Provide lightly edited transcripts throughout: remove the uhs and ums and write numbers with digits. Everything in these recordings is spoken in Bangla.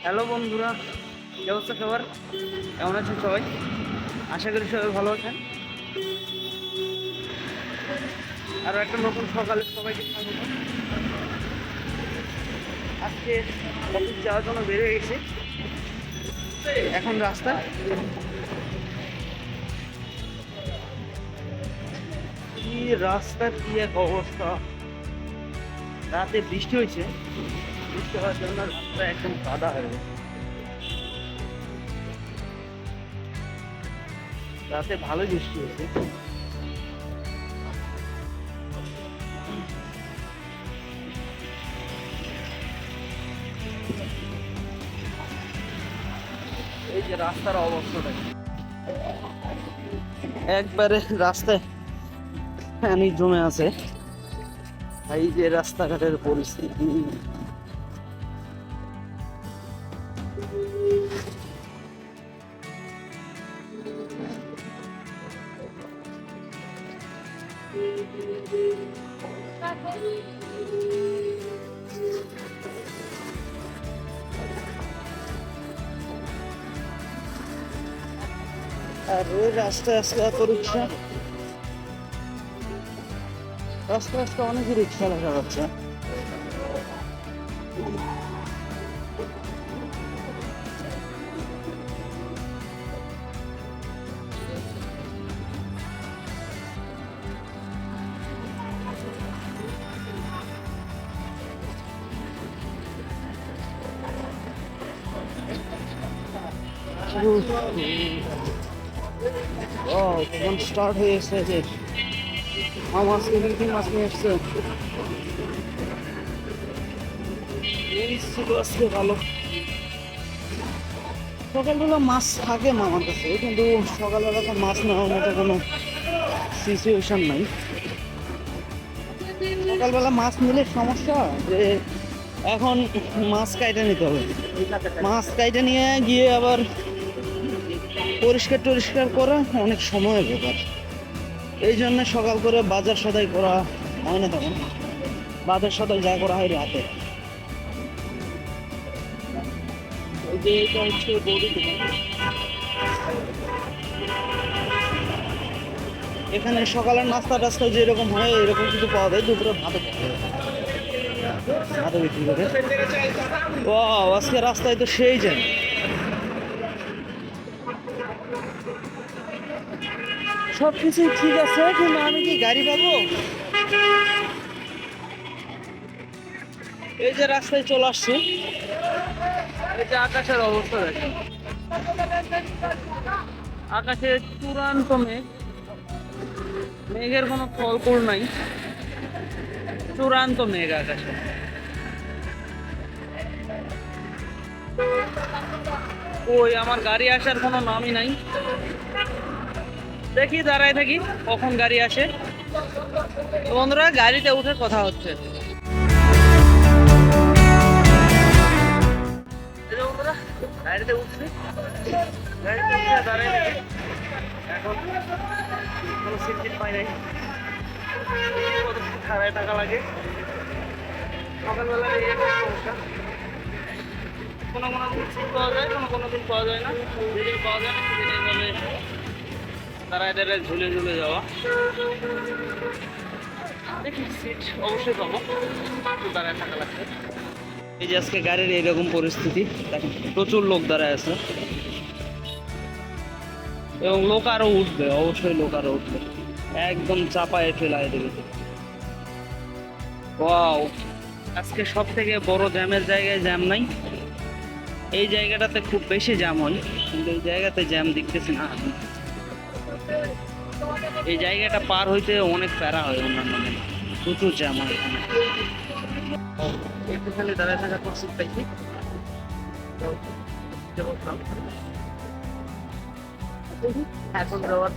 হ্যালো বন্ধুরা, কি অবস্থা সবার? কেমন আছেন সবাই? আশা করি সবাই ভালো আছেন। আরও একটা নতুন সকালে সবাইকে স্বাগত। আজকে অফিস যাওয়ার জন্য বের হয়ে গেছি। এখন রাস্তা কি, রাস্তার কি এক অবস্থা! রাতে বৃষ্টি হয়েছে, বৃষ্টি হওয়ার জন্য রাস্তা একদম কাদা হয়ে গেছে। রাতে ভালোই বৃষ্টি হয়েছে। এই যে রাস্তার অবস্থাটা একবারে রাস্তায় পানি জমে আছে। এই যে রাস্তাঘাটের পরিস্থিতি, আর ওই রাস্তায় আজকে এত রিক্সা, রাস্তায় আজকে অনেক রিক্সা দেখা যাচ্ছে। তখন স্টার্ট হয়ে এসেছে। মাছ কি মাছ নিয়ে এসছে, আজকে ভালো। সকালবেলা মাছ থাকে মামার কাছে, কিন্তু সকালবেলা তো মাছ নেওয়ার মতো কোনো সিচুয়েশন নাই। সকালবেলা মাছ নিলে সমস্যা যে এখন মাছ কাইটে নিতে হবে, মাছ কাইটে নিয়ে গিয়ে আবার পরিষ্কার করা অনেক সময় ব্যাপার। এই জন্য সকাল করে বাজার সদাই করা হয় না, তখন বাজার সদাই যা করা হয় রাতে। এখানে সকালের নাস্তা টাস্তা যেরকম হয় এরকম কিছু পাওয়া যায়, দুপুরে ভাত বিক্রি করে। ও আজকে রাস্তায় তো সেই যায়, সব কিছুই ঠিক আছে, কিন্তু আমি কি গাড়ি পাবো? এই যে রাস্তায় চলে আসছি, এই যে আকাশের অবস্থা দেখেন, আকাশে চূড়ান্ত মেঘ, মেঘের কোনো ফলকুল নাই, চূড়ান্ত মেঘ আকাশে। ওই আমার গাড়ি আসার কোনো নামই নাই, দেখি দাঁড়ায় থাকি কখন গাড়ি আসে। বন্ধুরা গাড়িতে উঠে কথা হচ্ছে। বন্ধুরা গাড়িতে উঠছি, গাড়িতে উঠে দাঁড়ায় থাকি। এখন কোনো সিট পাই নাই, খাড়ায় টাকা লাগে। সকালবেলা এই সমস্যা, কোনো দিন সিট পাওয়া যায়, কোনো দিন পাওয়া যায় না। যেদিন পাওয়া যায় না সেদিন এইভাবে দাঁড়ায় ঝুলে যাওয়া। দেখি সিট অবশ্যই পাবো, একটু দাঁড়ায় থাকা লাগছে। এই যে আজকে গাড়ির এইরকম পরিস্থিতি, দেখেন প্রচুর লোক দাঁড়ায় আছে, এবং লোক আরো উঠবে, অবশ্যই লোক আরো উঠবে, একদম চাপায় ফেলায় দেবে। ওয়াও, আজকে সব থেকে বড় জ্যামের জায়গায় জ্যাম নাই। এই জায়গাটাতে খুব বেশি জ্যাম হয়, কিন্তু এই জায়গাতে জ্যাম দেখতেছি না। এই জায়গাটা পার হইতে অনেক প্যারা হয়, অন্যান্য প্রচুর জ্যাম হয় এখানে। একটুখানি দাঁড়ায় থাকার পর সিট পাইছি, এখন যাওয়ার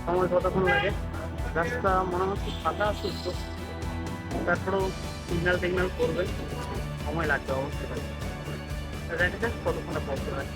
সময় কতক্ষণ লাগে? রাস্তা মনে হচ্ছে ফাঁকা সুস্থ, তারপরেও সিগন্যাল করবে, সময় লাগবে অবশ্যই। দেখা যাক কতক্ষণটা পড়তে হয়।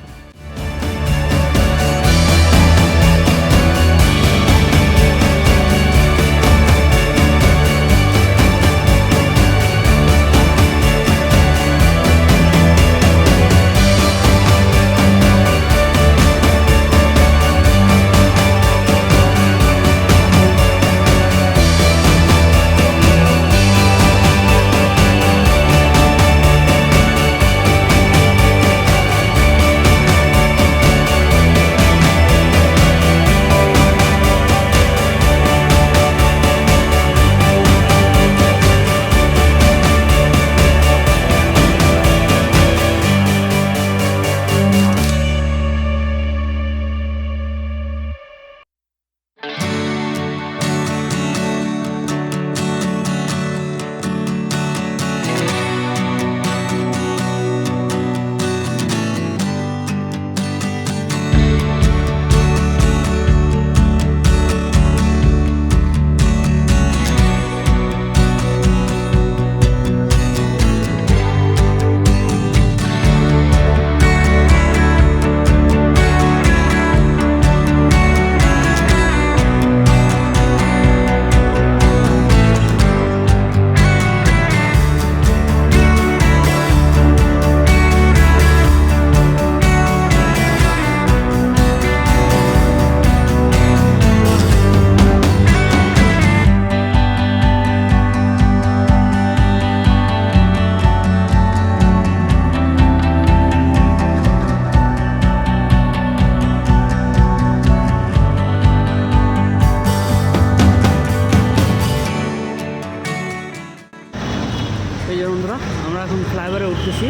উঠতেছি।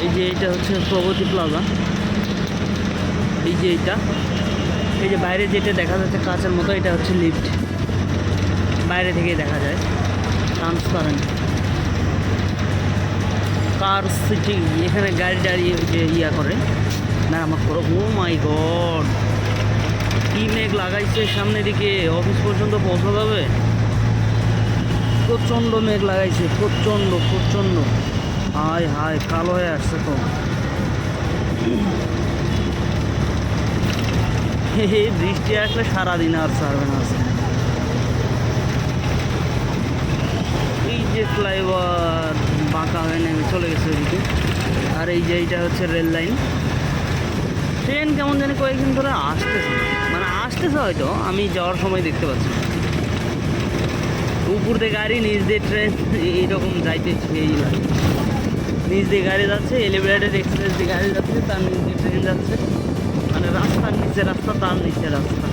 এই যে এটা হচ্ছে প্রগতি প্লাজা। এই যে এইটা, এই যে বাইরে যেটা দেখা যাচ্ছে কাঁচের মতো, এটা হচ্ছে লিফট। বাইরে থেকেই দেখা যায়, ট্রান্সপারেন্ট। কার সিটি, এখানে গাড়ি দাঁড়িয়ে যে ইয়া করে মেরামত করো। ও মাই গড, কি মেঘ লাগাইছে সামনের দিকে, অফিস পর্যন্ত পৌঁছা যাবে। প্রচণ্ড মেঘ লাগাইছে, প্রচণ্ড প্রচণ্ড। হায় হায়, কালো হয়ে আসছে তো। বৃষ্টি আসলে সারাদিন আর ছাড়বে না আজকে। এই যে ফ্লাইওভার বাঁকা হয়ে নেমে চলে গেছে ওইদিকে। আর এই যে এইটা হচ্ছে রেল লাইন। ট্রেন কেমন জানি কয়েকদিন ধরে আসতেছে, মানে আসতেছে হয়তো, আমি যাওয়ার সময় দেখতে পাচ্ছি। উপর দিয়ে গাড়ি, নিচ দিয়ে ট্রেন, এইরকম যাইতেছে। এই লাগে নিচ দিয়ে গাড়ি যাচ্ছে, এলিভেটেড এক্সপ্রেস দিয়ে গাড়ি যাচ্ছে, তার নিচ দিয়ে ট্রেন যাচ্ছে। মানে রাস্তার নিচে রাস্তা, তার নিচে রাস্তা।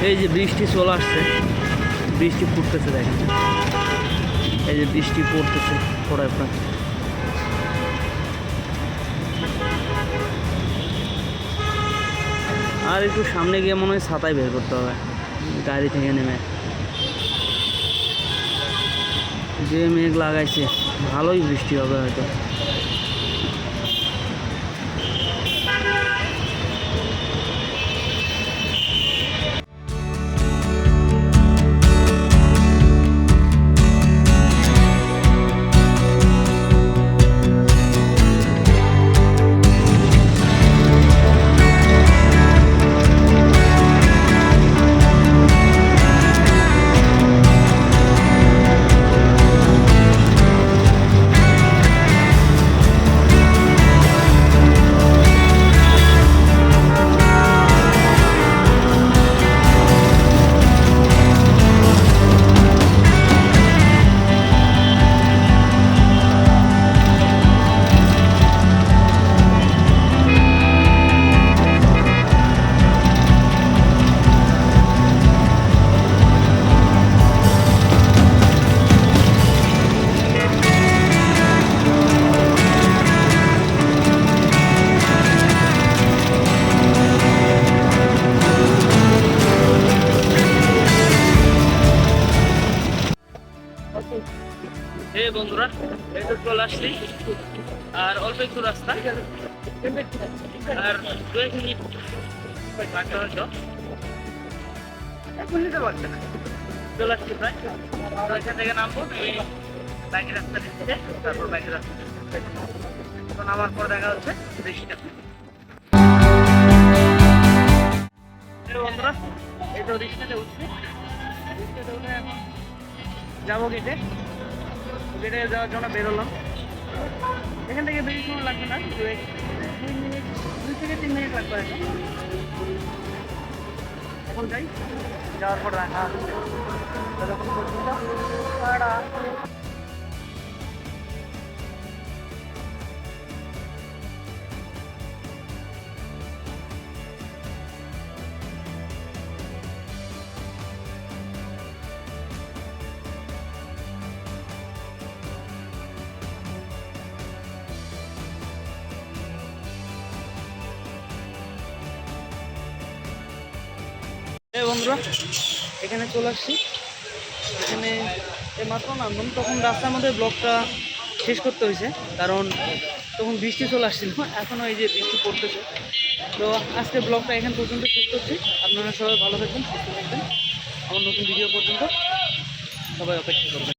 এই যে বৃষ্টি চলে আসছে, বৃষ্টি ফুটতেছে দেখেন। এই যে বৃষ্টি পড়তেছে পড়ায় প্রায়। আর একটু সামনে গিয়ে মনে হয় ছাতায় বের করতে হবে গাড়ি থেকে নেমে। যে মেঘ লাগাইছে, ভালোই বৃষ্টি হবে হয়তো। এই বন্ধুরা, এই তো চলে আসছি, আর অল্প একটু রাস্তা, আর 2 মিনিট লাগতে হয়তো। 1 মিনিটও লাগছে না, চলে আসছি প্রায়। তো এখান থেকে নামবো, বাইকের রাস্তা দিচ্ছে, তারপর বাইকের রাস্তা তো নামার পর দেখা হচ্ছে বৃষ্টিটা। বন্ধুরা, এই তো রিক্সাতে উঠছি, রিক্সাতে উঠে এখন যাবো গেটে। গেটে যাওয়ার জন্য বেরোলাম। এখান থেকে বেশি সময় লাগবে না, 2 মিনিট, 2 থেকে 3 মিনিট লাগবে হয়তো। এখন যাই, যাওয়ার পর রাখা আছে ততক্ষণ পর্যন্ত। এই বন্ধুরা, এখানে চলে আসছি। এখানে মাত্র নামলাম, তখন রাস্তার মধ্যে ব্লগটা শেষ করতে হয়েছে, কারণ তখন বৃষ্টি চলে আসছিল। এখনও এই যে বৃষ্টি পড়তেছে। তো আজকে ব্লগটা এখান পর্যন্ত শেষ করছি। আপনারা সবাই ভালো থাকবেন, সুস্থ থাকবেন। আমার নতুন ভিডিও পর্যন্ত সবাই অপেক্ষা করবেন।